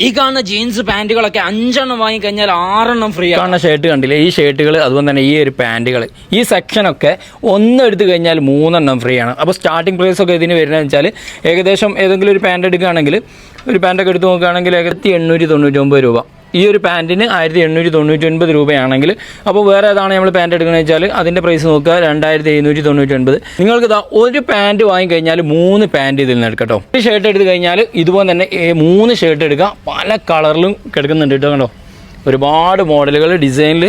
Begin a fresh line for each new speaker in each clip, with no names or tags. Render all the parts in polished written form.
ഈ കാണുന്ന ജീൻസ് പാൻറ്റുകളൊക്കെ 5 എണ്ണം വാങ്ങിക്കഴിഞ്ഞാൽ 6 എണ്ണം ഫ്രീ. കാണുന്ന ഷർട്ട് കണ്ടില്ലേ, ഈ ഷർട്ടുകൾ അതുപോലെ തന്നെ ഈ ഒരു പാൻറ്റുകൾ, ഈ സെക്ഷനൊക്കെ ഒന്ന് എടുത്തു കഴിഞ്ഞാൽ 3 എണ്ണം ഫ്രീ ആണ്. അപ്പോൾ സ്റ്റാർട്ടിംഗ് പ്രൈസ് ഒക്കെ ഇതിന് വരുന്നതെന്ന് വെച്ചാൽ ഏകദേശം ഏതെങ്കിലും ഒരു പാൻറ്റ് എടുക്കുകയാണെങ്കിൽ, ഒരു പാൻറ്റൊക്കെ എടുത്ത് നോക്കുകയാണെങ്കിൽ 1899 രൂപ. ഈ ഒരു പാൻറ്റിന് 1899 രൂപയാണെങ്കിൽ, അപ്പോൾ വേറെ ഏതാണ് നമ്മൾ പാൻറ്റ് എടുക്കുന്നത് വെച്ചാൽ അതിൻ്റെ പ്രൈസ് നോക്കുക 2799. നിങ്ങൾക്ക് ഇതാ ഒരു പാൻറ്റ് വാങ്ങിക്കഴിഞ്ഞാൽ 3 പാൻറ്റ് ഇതിൽ നിന്ന് എടുക്കട്ടോ. ഒരു ഷർട്ട് എടുത്ത് കഴിഞ്ഞാൽ ഇതുപോലെ തന്നെ 3 ഷർട്ട് എടുക്കുക. പല കളറിലും കിടക്കുന്നുണ്ട് കേട്ടോ. കണ്ടോ, ഒരുപാട് മോഡലുകൾ, ഡിസൈനിൽ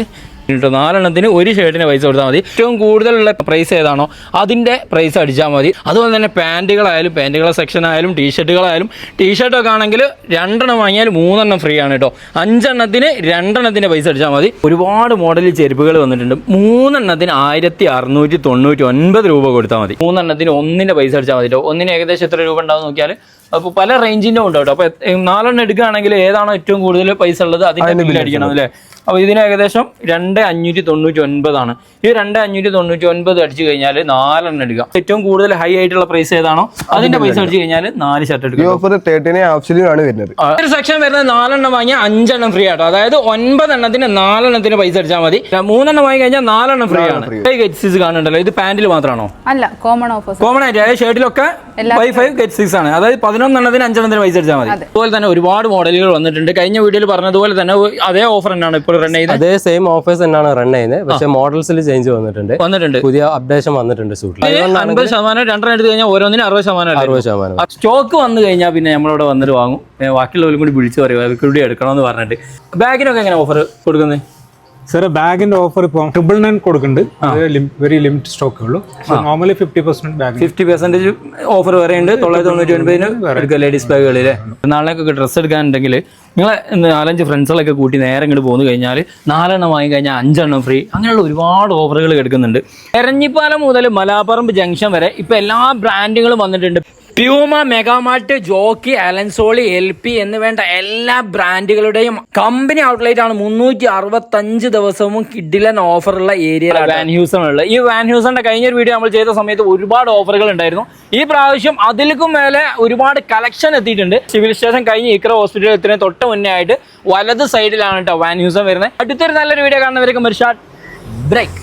കേട്ടോ. 4 എണ്ണത്തിന് ഒരു ഷർട്ടിന് പൈസ കൊടുത്താൽ മതി. ഏറ്റവും കൂടുതലുള്ള പ്രൈസ് ഏതാണോ അതിൻ്റെ പ്രൈസ് അടിച്ചാൽ മതി. അതുപോലെ തന്നെ പാൻറ്റുകളായാലും, പാൻറ്റുകളെ സെക്ഷൻ ആയാലും, ടീഷർട്ടുകളായാലും, ടീഷർട്ടൊക്കെ ആണെങ്കിൽ 2 എണ്ണം വാങ്ങിയാൽ 3 എണ്ണം ഫ്രീ ആണ് കേട്ടോ. 5 എണ്ണത്തിന് 2 എണ്ണത്തിൻ്റെ പൈസ അടിച്ചാൽ മതി. ഒരുപാട് മോഡലിൽ ചെരുപ്പുകൾ വന്നിട്ടുണ്ട്. 3 എണ്ണത്തിന് 1699 രൂപ കൊടുത്താൽ മതി. 3 എണ്ണത്തിന് ഒന്നിൻ്റെ പൈസ അടിച്ചാൽ മതി കേട്ടോ. ഒന്നിന് ഏകദേശം എത്ര രൂപ ഉണ്ടാവും നോക്കിയാൽ, അപ്പോൾ പല റേഞ്ചിൻ്റെ ഉണ്ട് കേട്ടോ. അപ്പോൾ 4 എണ്ണം എടുക്കുകയാണെങ്കിൽ ഏതാണോ ഏറ്റവും കൂടുതൽ പൈസ ഉള്ളത് അതിൻ്റെ ബില്ല് അടിക്കണം അല്ലേ. അപ്പോൾ ഇതിന് ഏകദേശം 2599 ആണ്. ഈ 2599 അടിച്ചു കഴിഞ്ഞാൽ 4 എണ്ണം എടുക്കുക. ഏറ്റവും കൂടുതൽ ഹൈ ആയിട്ടുള്ള പ്രൈസ് ഏതാണോ അതിന്റെ പൈസ അടിച്ചു കഴിഞ്ഞാൽ 4 ഷർട്ട് എടുക്കുക. ഒരു സെക്ഷൻ വരുന്നത് 4 എണ്ണം വാങ്ങിയാൽ 5 എണ്ണം ഫ്രീ ആട്ടോ. അതായത് 9 എണ്ണത്തിന് 4 എണ്ണത്തിന് പൈസ അടിച്ചാൽ മതി. 3 എണ്ണം വാങ്ങി കഴിഞ്ഞാൽ 4 എണ്ണം ഫ്രീ ആണ്. ഗെറ്റ് 6 കാണുന്നുണ്ടല്ലോ, ഇത് പാന്റിൽ മാത്രമാണോ?
അല്ല, കോമൺ ഓഫർ,
കോമൺ ആയിട്ട്. അതായത് ഷർട്ടിലൊക്കെ 5 ഗെറ്റ് 6 ആണ്. അതായത് 11 എണ്ണത്തിന് 5 എണ്ണത്തിന് പൈസ അടിച്ചാൽ മതി. അതുപോലെ തന്നെ ഒരുപാട് മോഡലുകൾ വന്നിട്ടുണ്ട്. കഴിഞ്ഞ വീഡിയോയിൽ പറഞ്ഞതുപോലെ തന്നെ അതേ ഓഫർ തന്നെയാണ് ഇപ്പോൾ റൺ ചെയ്യുന്നത്.
അതേ സെയിം ഓഫേഴ്സ് തന്നെയാണ് റൺ ചെയ്യുന്നത്. പക്ഷേ മോഡൽസിൽ ചേഞ്ച് വന്നിട്ടുണ്ട്. പുതിയ അപ്ഡേഷൻ വന്നിട്ടുണ്ട്. സൂട്ടിൽ
50% 2 എടുത്ത് കഴിഞ്ഞാൽ ഓരോന്നിനും 60%. സ്റ്റോക്ക് വന്നു കഴിഞ്ഞാൽ പിന്നെ നമ്മളിവിടെ വന്നിട്ട് വാങ്ങും. ബാക്കിയുള്ളവരും കൂടി വിളിച്ച് പറയും അവർക്ക് കൂടി എടുക്കണമെന്ന് പറഞ്ഞിട്ട്. ബാഗിനൊക്കെ എങ്ങനെ ഓഫർ കൊടുക്കുന്നത്?
സാർ ബാഗിന്റെ ഓഫർ ഇപ്പോൾ 999 കൊടുക്കുന്നുണ്ട്. വെരി ലിമിറ്റഡ് സ്റ്റോക്കേ ഉള്ളൂ. നോർമലി 50% ബാഗ്
50% ഓഫർ വരെ ഉണ്ട്. 999 ലേഡീസ് ബാഗുകളിലെ. നാളേക്കൊക്കെ ഡ്രസ്സ് എടുക്കാനുണ്ടെങ്കിൽ നിങ്ങൾ 4-5 ഫ്രണ്ട്സുകളൊക്കെ കൂട്ടി നേരെ ഇങ്ങോട്ട് പോന്നു കഴിഞ്ഞാൽ 4 എണ്ണം വാങ്ങി കഴിഞ്ഞാൽ 5 എണ്ണം ഫ്രീ. അങ്ങനെയുള്ള ഒരുപാട് ഓഫറുകൾ കിടക്കുന്നുണ്ട്. എരഞ്ഞിപ്പാലം മുതൽ മലാപ്പറമ്പ് ജംഗ്ഷൻ വരെ ഇപ്പൊ എല്ലാ ബ്രാൻഡുകളും വന്നിട്ടുണ്ട്. Puma, Megamart, jockey, Allen Solly, LP എന്ന് വേണ്ട എല്ലാ ബ്രാൻഡുകളുടെയും കമ്പനി ഔട്ട്ലെറ്റ് ആണ്. 365 ദിവസവും കിഡിലൻ ഓഫറുള്ള ഏരിയ വാൻ ഹ്യൂസൺ ഉള്ളത്. ഈ വാൻ ഹ്യൂസണിന്റെ കഴിഞ്ഞൊരു വീഡിയോ നമ്മൾ ചെയ്ത സമയത്ത് ഒരുപാട് ഓഫറുകൾ ഉണ്ടായിരുന്നു. ഈ പ്രാവശ്യം അതിലേക്കും മേലെ ഒരുപാട് കളക്ഷൻ എത്തിയിട്ടുണ്ട്. സിവിൽ സ്റ്റേഷൻ കഴിഞ്ഞ് ഇക്ര ഹോസ്പിറ്റൽ എത്തുന്നതിന് തൊട്ട് മുന്നേ ആയിട്ട് വലത് സൈഡിലാണ് കേട്ടോ വാൻ ഹ്യൂസൺ വരുന്നത്. അടുത്തൊരു നല്ലൊരു വീഡിയോ കാണുന്നവരേക്കും ബ്രേക്ക്.